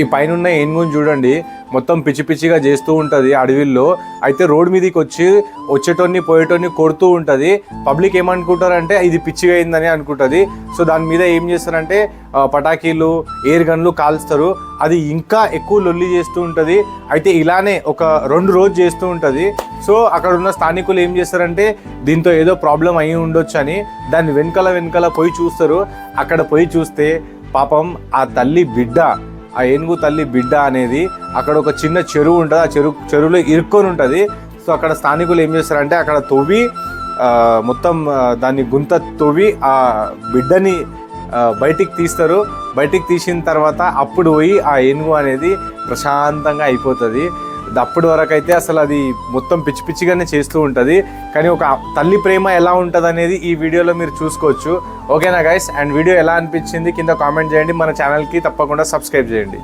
ఈ పైన ఏనుగుని చూడండి, మొత్తం పిచ్చి పిచ్చిగా చేస్తూ ఉంటుంది అడవిల్లో. అయితే రోడ్ మీదకి వచ్చేటోని పోయేటోని కొడుతూ ఉంటుంది. పబ్లిక్ ఏమనుకుంటారంటే ఇది పిచ్చిగా అయిందని అనుకుంటుంది. సో దాని మీద ఏం చేస్తారంటే పటాకీలు, ఎయిర్ గన్లు కాల్స్తారు. అది ఇంకా ఎక్కువ లొల్లి చేస్తూ ఉంటుంది. అయితే ఇలానే ఒక 2 రోజు చేస్తూ ఉంటుంది. సో అక్కడ ఉన్న స్థానికులు ఏం చేస్తారంటే దీంతో ఏదో ప్రాబ్లం అయి ఉండొచ్చు అని దాన్ని వెనకాల పోయి చూస్తారు. అక్కడ పోయి చూస్తే పాపం ఆ తల్లి బిడ్డ, ఆ ఏనుగు తల్లి బిడ్డ అనేది అక్కడ ఒక చిన్న చెరువు ఉంటుంది. ఆ చెరువులో ఇరుక్కొని ఉంటుంది. సో అక్కడ స్థానికులు ఏం చేస్తారంటే అక్కడ తవ్వి మొత్తం దాన్ని గుంత తవ్వి ఆ బిడ్డని బయటికి తీస్తారు. బయటికి తీసిన తర్వాత అప్పుడు పోయి ఆ ఏనుగు అనేది ప్రశాంతంగా అయిపోతుంది. అప్పటి వరకు అయితే అసలు అది మొత్తం పిచ్చి పిచ్చిగానే చేస్తూ ఉంటుంది. కానీ ఒక తల్లి ప్రేమ ఎలా ఉంటుంది అనేది ఈ వీడియోలో మీరు చూసుకోవచ్చు. ఓకేనా గైస్? అండ్ వీడియో ఎలా అనిపించింది కింద కామెంట్ చేయండి. మన ఛానల్కి తప్పకుండా సబ్స్క్రైబ్ చేయండి.